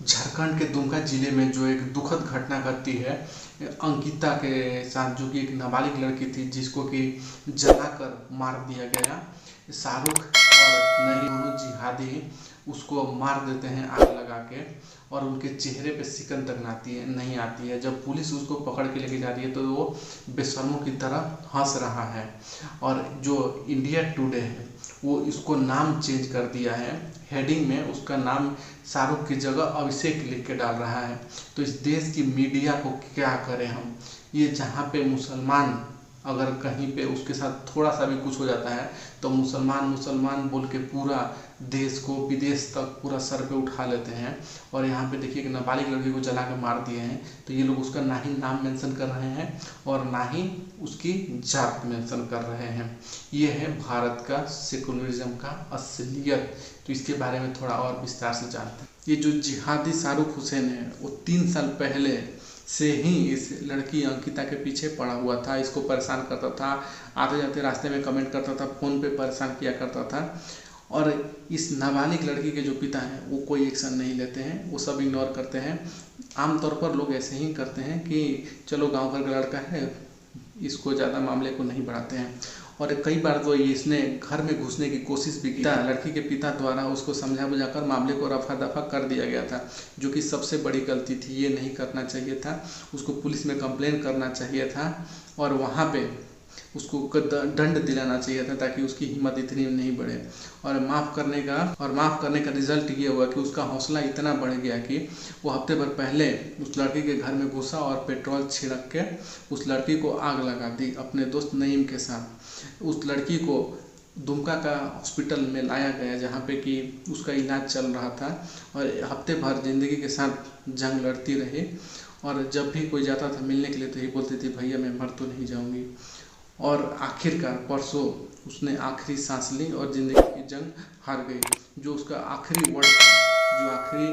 झारखंड के दुमका जिले में जो एक दुखद घटना घटती है अंकिता के साथ, जो कि एक नाबालिग लड़की थी जिसको कि जलाकर मार दिया गया। शाहरुख और नही दोनों जिहादी उसको मार देते हैं आग लगा के, और उनके चेहरे पे सिकन तक नहीं आती है। जब पुलिस उसको पकड़ के लेके जा रही है तो वो बेशर्मों की तरह हंस रहा है। और जो इंडिया टुडे है वो इसको नाम चेंज कर दिया है, हेडिंग में उसका नाम शाहरुख की जगह अभिषेक लिख के डाल रहा है। तो इस देश की मीडिया को क्या करें हम। ये जहाँ पे मुसलमान अगर कहीं पे उसके साथ थोड़ा सा भी कुछ हो जाता है तो मुसलमान मुसलमान बोल के पूरा देश को विदेश तक पूरा सर पे उठा लेते हैं। और यहाँ पे देखिए कि नाबालिग लड़की को जला के मार दिए हैं, तो ये लोग उसका ना ही नाम मेंशन कर रहे हैं और ना ही उसकी जात मेंशन कर रहे हैं। ये है भारत का सेकुलरिज्म का असलियत। तो इसके बारे में थोड़ा और विस्तार से जानते हैं। ये जो जिहादी शाहरुख हुसैन है वो 3 साल पहले से ही इस लड़की अंकिता के पीछे पड़ा हुआ था, इसको परेशान करता था, आते जाते रास्ते में कमेंट करता था, फ़ोन पे परेशान किया करता था। और इस नाबालिग लड़की के जो पिता हैं वो कोई एक्शन नहीं लेते हैं, वो सब इग्नोर करते हैं। आमतौर पर लोग ऐसे ही करते हैं कि चलो गांव भर का लड़का है, इसको ज़्यादा मामले को नहीं बढ़ाते हैं। और कई बार तो इसने घर में घुसने की कोशिश भी की। लड़की के पिता द्वारा उसको समझा बुझाकर मामले को रफा दफा कर दिया गया था, जो कि सबसे बड़ी गलती थी। ये नहीं करना चाहिए था, उसको पुलिस में कंप्लेन करना चाहिए था और वहाँ पे उसको दंड दिलाना चाहिए था, ताकि उसकी हिम्मत इतनी नहीं बढ़े। और माफ़ करने का रिजल्ट ये हुआ कि उसका हौसला इतना बढ़ गया कि वो हफ्ते भर पहले उस लड़की के घर में घुसा और पेट्रोल छिड़क के उस लड़की को आग लगा दी अपने दोस्त नईम के साथ। उस लड़की को दुमका का हॉस्पिटल में लाया गया जहाँ पे कि उसका इलाज चल रहा था, और हफ्ते भर ज़िंदगी के साथ जंग लड़ती रही। और जब भी कोई जाता था मिलने के लिए तो ये बोलती थी, भैया मैं मर तो नहीं जाऊँगी। और आखिरकार परसों उसने आखिरी सांस ली और ज़िंदगी की जंग हार गई। जो उसका आखिरी वर्ड, जो आखिरी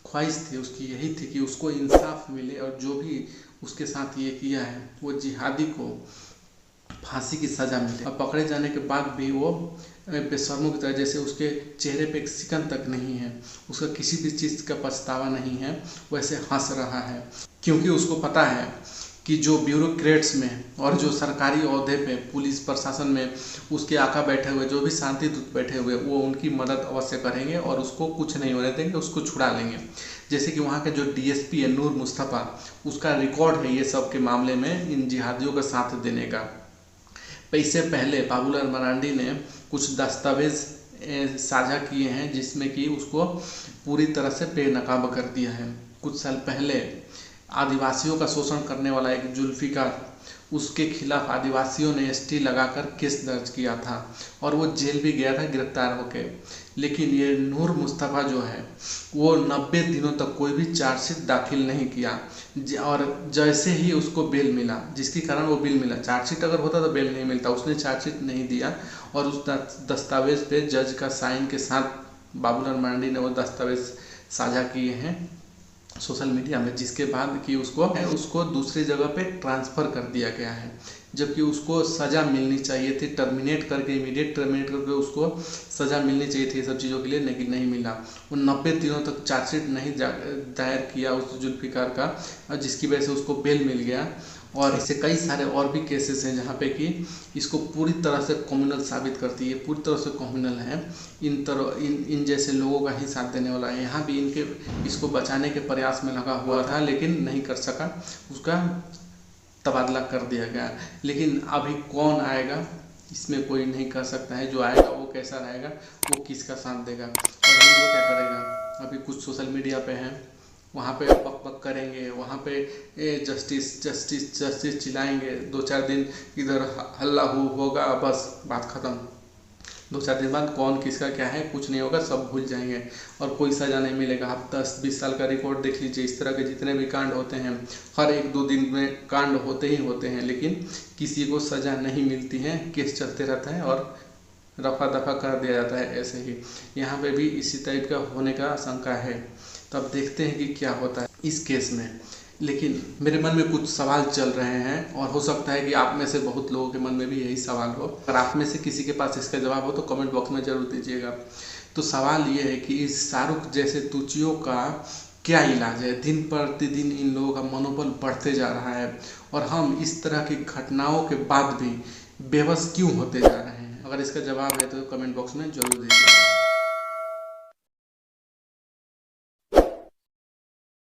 ख्वाहिश थी उसकी, यही थी कि उसको इंसाफ मिले, और जो भी उसके साथ ये किया है वो जिहादी को फांसी की सज़ा मिले। और पकड़े जाने के बाद भी वो बेशर्मों की तरह, जैसे उसके चेहरे पे एक सिकन तक नहीं है, उसका किसी भी चीज़ का पछतावा नहीं है, वैसे हंस रहा है। क्योंकि उसको पता है कि जो ब्यूरोक्रेट्स में और जो सरकारी ओहदे पे पुलिस प्रशासन में उसके आका बैठे हुए, जो भी शांति दूत बैठे हुए, वो उनकी मदद अवश्य करेंगे और उसको कुछ नहीं होने देंगे, उसको छुड़ा लेंगे। जैसे कि वहाँ के जो डीएसपी है नूर मुस्तफ़ा, उसका रिकॉर्ड है ये सब के मामले में इन जिहादियों का साथ देने का। इससे पहले बाबूलाल मरांडी ने कुछ दस्तावेज साझा किए हैं जिसमें कि उसको पूरी तरह से बेनकाब कर दिया है। कुछ साल पहले आदिवासियों का शोषण करने वाला एक जुल्फिकार, उसके खिलाफ आदिवासियों ने एसटी लगाकर केस दर्ज किया था और वो जेल भी गया था गिरफ्तार होके। लेकिन ये नूर मुस्तफ़ा जो है वो 90 दिनों तक कोई भी चार्जशीट दाखिल नहीं किया। और जैसे ही उसको बेल मिला, जिसके कारण वो बेल मिला, चार्जशीट अगर होता तो बेल नहीं मिलता, उसने चार्जशीट नहीं दिया और उस दस्तावेज पे जज का साइन के साथ बाबूलाल मरांडी ने वो दस्तावेज साझा किए हैं सोशल मीडिया में, जिसके बाद कि उसको दूसरी जगह पे ट्रांसफ़र कर दिया गया है। जबकि उसको सज़ा मिलनी चाहिए थी, इमीडिएट टर्मिनेट करके उसको सज़ा मिलनी चाहिए थी ये सब चीज़ों के लिए, लेकिन नहीं मिला। वो 90 दिनों तक चार्जशीट नहीं दायर किया उस जुल्फिकार का, और जिसकी वजह से उसको बेल मिल गया। और ऐसे कई सारे और भी केसेस हैं जहाँ पे कि इसको पूरी तरह से कम्युनल साबित करती है, पूरी तरह से कम्युनल है। इन जैसे लोगों का ही साथ देने वाला है। यहाँ भी इसको बचाने के प्रयास में लगा हुआ था लेकिन नहीं कर सका, उसका तबादला कर दिया गया। लेकिन अभी कौन आएगा इसमें कोई नहीं कर सकता है। जो आएगा वो कैसा रहेगा, वो किसका साथ देगा और वो क्या करेगा। अभी कुछ सोशल मीडिया पे हैं, वहाँ पे बक बक करेंगे, वहाँ पे जस्टिस जस्टिस जस्टिस चिल्लाएंगे, 2-4 दिन इधर हल्ला होगा, बस बात ख़त्म। 2-4 दिन बाद कौन किसका क्या है कुछ नहीं होगा, सब भूल जाएंगे और कोई सज़ा नहीं मिलेगा। आप 10-20 साल का रिकॉर्ड देख लीजिए, इस तरह के जितने भी कांड होते हैं हर 1-2 दिन में कांड होते ही होते हैं, लेकिन किसी को सज़ा नहीं मिलती है, केस चलते रहता है और रफा दफा कर दिया जाता है। ऐसे ही यहाँ पे भी इसी टाइप का होने का आशंका है। तब देखते हैं कि क्या होता है इस केस में। लेकिन मेरे मन में कुछ सवाल चल रहे हैं और हो सकता है कि आप में से बहुत लोगों के मन में भी यही सवाल हो। अगर आप में से किसी के पास इसका जवाब हो तो कमेंट बॉक्स में ज़रूर दीजिएगा। तो सवाल ये है कि इस शाहरुख जैसे तुचियों का क्या इलाज है? दिन प्रतिदिन इन लोगों का मनोबल बढ़ते जा रहा है और हम इस तरह की घटनाओं के बाद भी बेबस क्यों होते जा रहे हैं? अगर इसका जवाब है तो कमेंट बॉक्स में जरूर दीजिएगा।